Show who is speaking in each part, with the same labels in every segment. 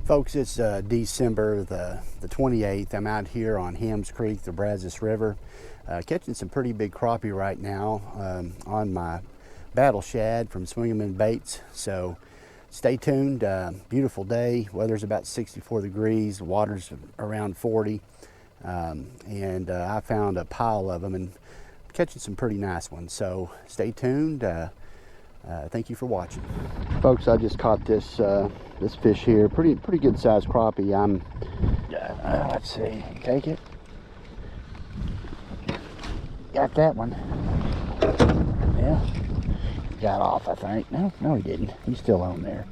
Speaker 1: Folks, it's December the 28th. I'm out here on Hams Creek, the Brazos River, catching some pretty big crappie right now on my battle shad from Swing'em Baits. So stay tuned. Beautiful day. Weather's about 64 degrees. The water's around 40. And I found a pile of them and catching some pretty nice ones. So stay tuned. Thank you for watching. Folks, I just caught this this fish here. Pretty good sized crappie. Let's see. Take it. Got that one. Yeah. Got off, I think. No, he didn't. He's still on there.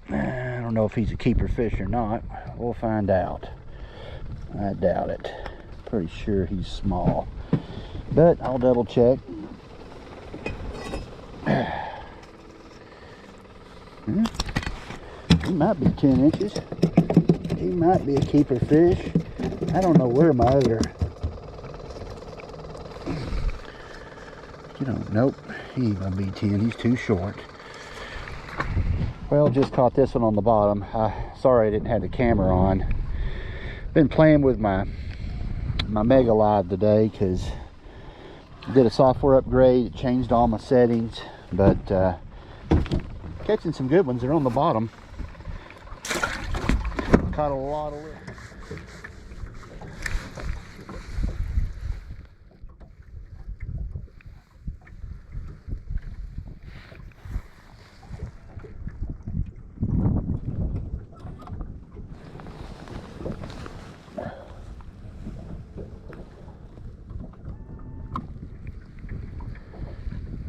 Speaker 1: I don't know if he's a keeper fish or not. We'll find out. I doubt it. Pretty sure he's small, but I'll double check. He might be 10 inches. He might be a keeper fish. I don't know where my other... Nope, he ain't gonna be 10. He's too short. Well, just caught this one on the bottom. Sorry I didn't have the camera on. Been playing with my Mega Live today because I did a software upgrade. It changed all my settings, but catching some good ones. They're on the bottom. Caught a lot of little.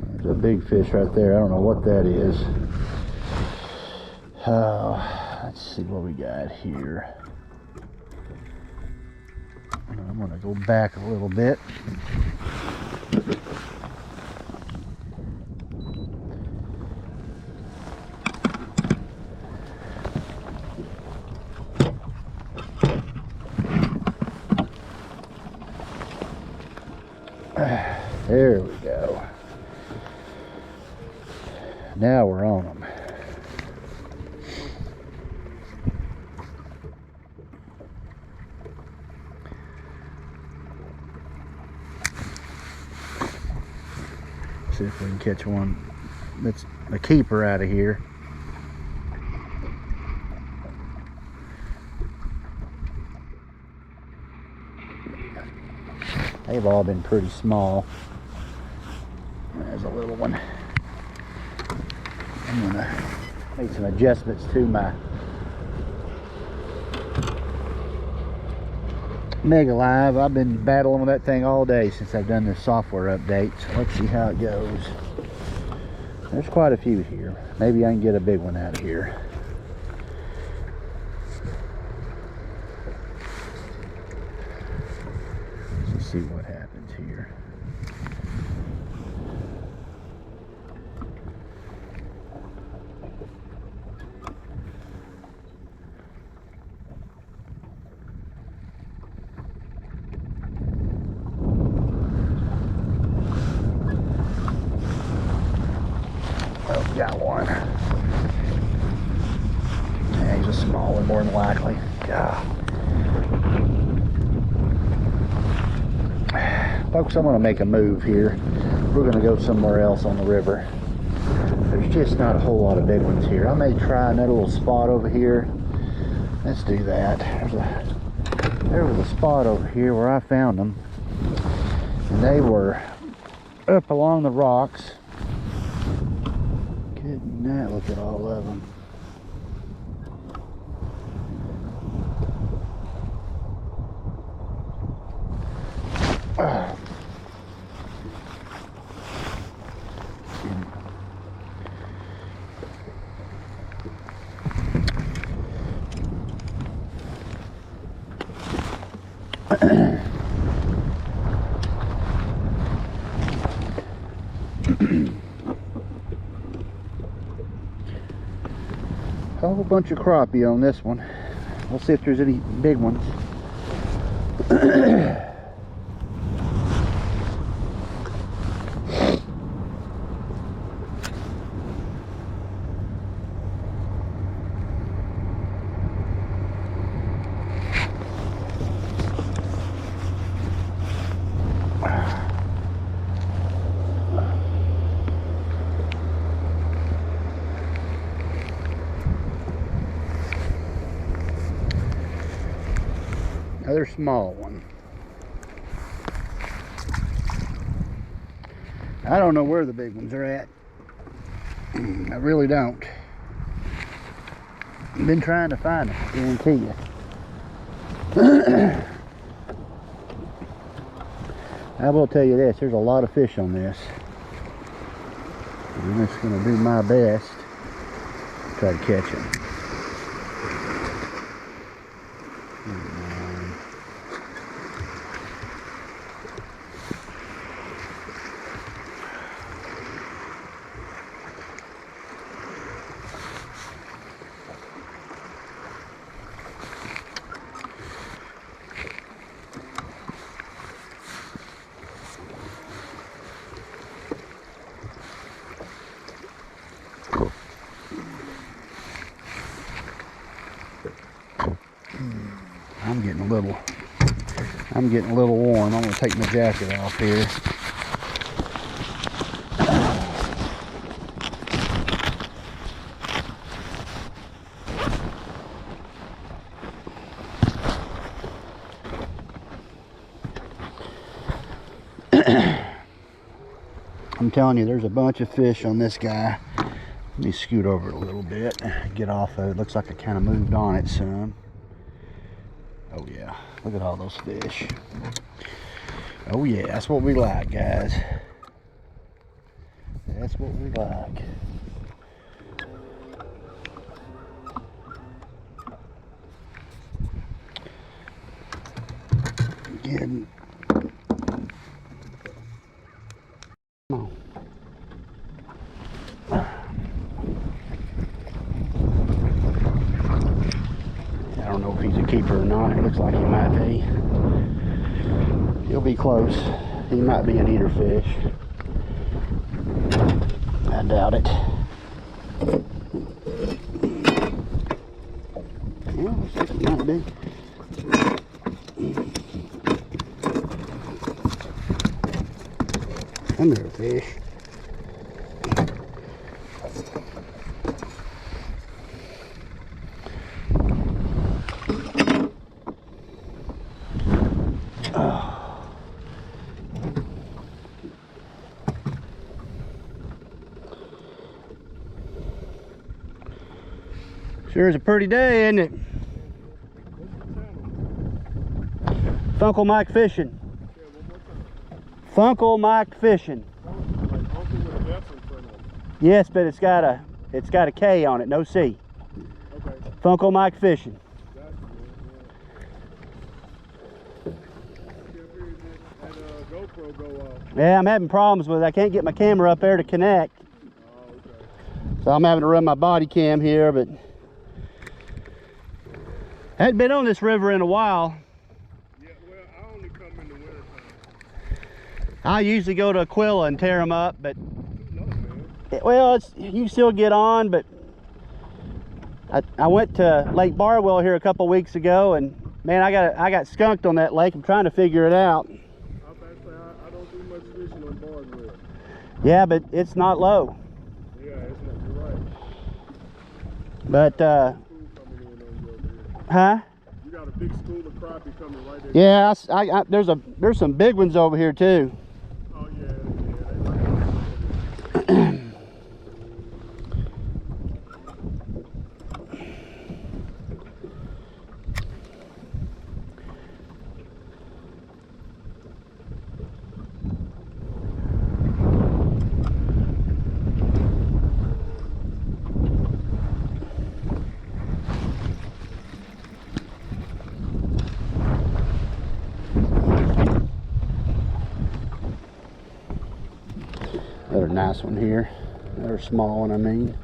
Speaker 1: There's a big fish right there. I don't know what that is. Let's see what we got here. I'm going to go back a little bit. There we go. Now we're on them. See if we can catch one that's a keeper out of here. They've all been pretty small. There's a little one. I'm gonna make some adjustments to my Mega Live. I've been battling with that thing all day since I've done this software update. So let's see how it goes. There's quite a few here. Maybe I can get a big one out of here. Let's see what happens here. Oh, got one. Yeah, he's a small one, more than likely. God. Folks, I'm going to make a move here. We're going to go somewhere else on the river. There's just not a whole lot of big ones here. I may try another little spot over here. Let's do that. There was a spot over here where I found them, and they were up along the rocks. Good night, look at all of them. A whole bunch of crappie on this one. We'll see if there's any big ones. Another small one. I don't know where the big ones are at. I really don't. I've been trying to find them, I guarantee you. I will tell you this, there's a lot of fish on this. I'm just going to do my best to try to catch them. I'm getting a little warm. I'm going to take my jacket off here. I'm telling you, there's a bunch of fish on this guy. Let me scoot over it a little bit, get off of it. Looks like I kind of moved on it some. Oh yeah, look at all those fish. Oh yeah, that's what we like, guys. That's what we like. Again. Come on. I don't know if he's a keeper or not. It looks like he might be. He'll be close. He might be an eater fish. I doubt it. Yeah, looks like it might be. Come here, fish. Sure is a pretty day, isn't it? Funkle Mike Fishing. Funkle Mike Fishing. Yes, but it's got a K on it, no C. Okay. Funkle Mike Fishing. Yeah, I'm having problems with it. I can't get my camera up there to connect. Oh, okay. So I'm having to run my body cam here, but I hadn't been on this river in a while. Yeah, well, I only come in the winter time. I usually go to Aquila and tear them up, but well, you can still get on, but I went to Lake Barwell here a couple weeks ago, and man, I got skunked on that lake. I'm trying to figure it out.
Speaker 2: I don't do much fishing on Barwell.
Speaker 1: Yeah, but it's not low.
Speaker 2: Yeah, it's not. You're right.
Speaker 1: But huh?
Speaker 2: You got a big school of crappie coming right there.
Speaker 1: Yeah, there's some big ones over here too.
Speaker 2: Oh yeah, they like
Speaker 1: Another nice one here. Another small one, I mean.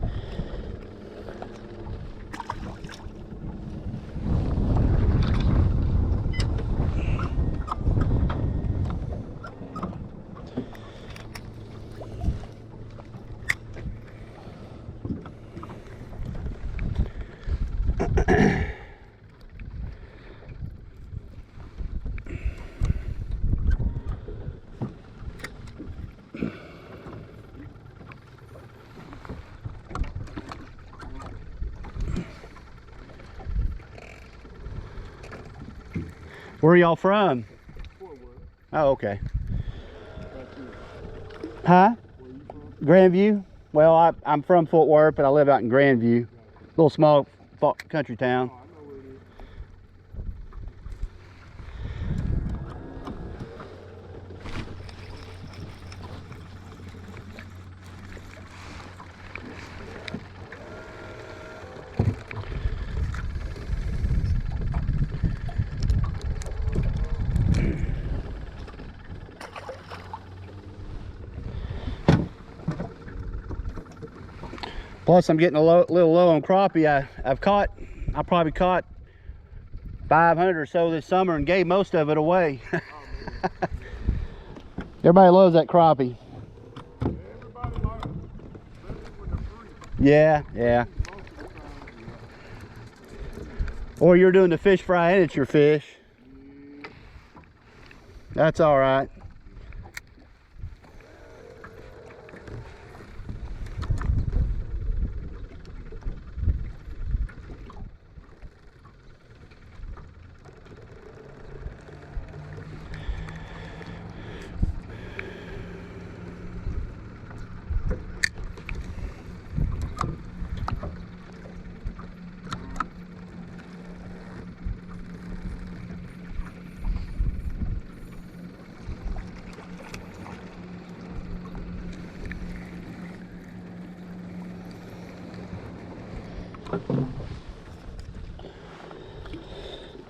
Speaker 1: Where are y'all from?
Speaker 2: Fort Worth.
Speaker 1: Oh, okay.
Speaker 2: That's you.
Speaker 1: Huh?
Speaker 2: Where you from?
Speaker 1: Grandview? Well, I'm from Fort Worth, but I live out in Grandview. Little small country town.
Speaker 2: Oh, I know where it is.
Speaker 1: Plus, I'm getting a little low on crappie. I probably caught 500 or so this summer and gave most of it away.
Speaker 2: Oh, man.
Speaker 1: Everybody loves that crappie.
Speaker 2: Everybody likes it, especially when they're free.
Speaker 1: Yeah, yeah.
Speaker 2: Most of the time,
Speaker 1: Or you're doing the fish fry and it's your fish.
Speaker 2: yeah.
Speaker 1: That's all right.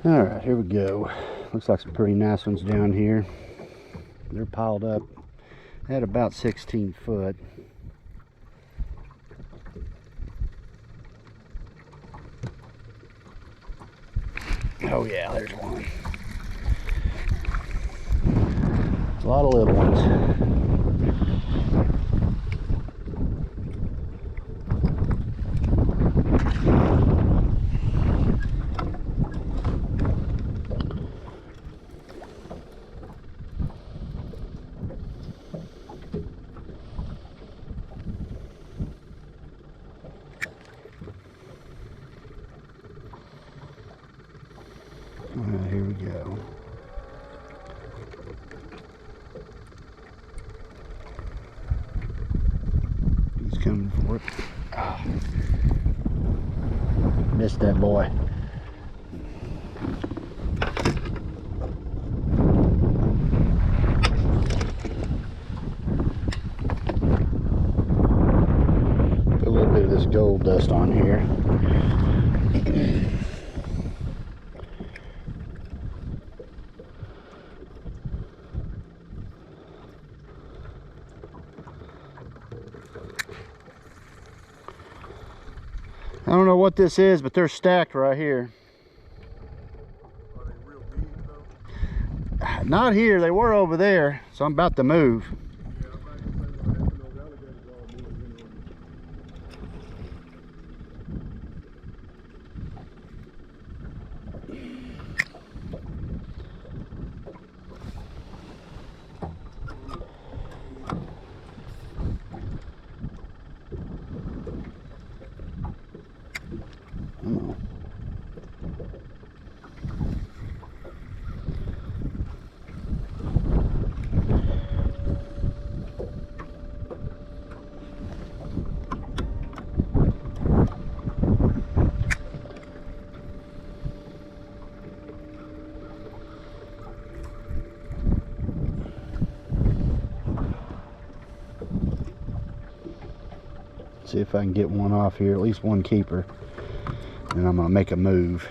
Speaker 1: All right, here we go. Looks like some pretty nice ones down here. They're piled up at about 16 foot. Oh yeah, there's one. A lot of little ones. Alright, here we go. He's coming for it. Ah. Missed that boy. Put a little bit of this gold dust on here. I don't know what this is, but they're stacked right here.
Speaker 2: Are they real big, though?
Speaker 1: Not here, they were over there, so I'm about to move.
Speaker 2: Yeah, I'm about to say what happened. Those alligators all moving in on
Speaker 1: Oh. See if I can get one off here, at least one keeper. And I'm gonna make a move.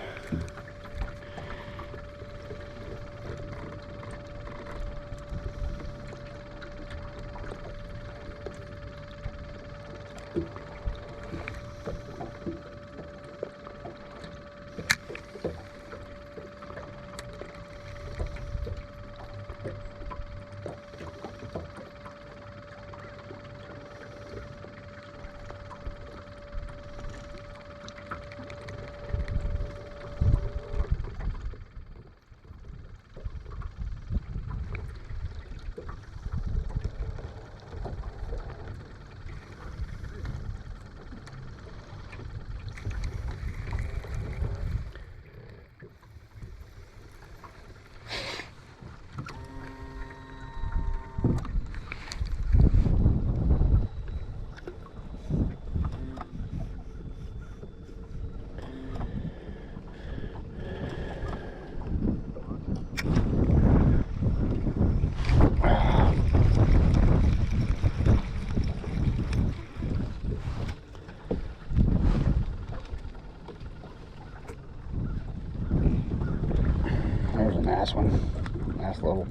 Speaker 1: nice one. Nice little,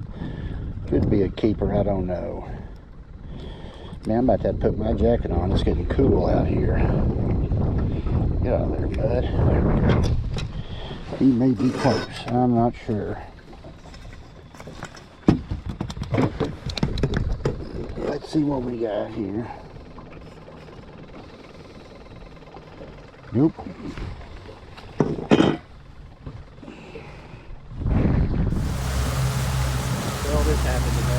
Speaker 1: could be a keeper, I don't know. Man, I'm about to have to put my jacket on. It's getting cool out here. Get out of there, bud. There we go. He may be close. I'm not sure. Let's see what we got here. Nope.
Speaker 3: Well, this happened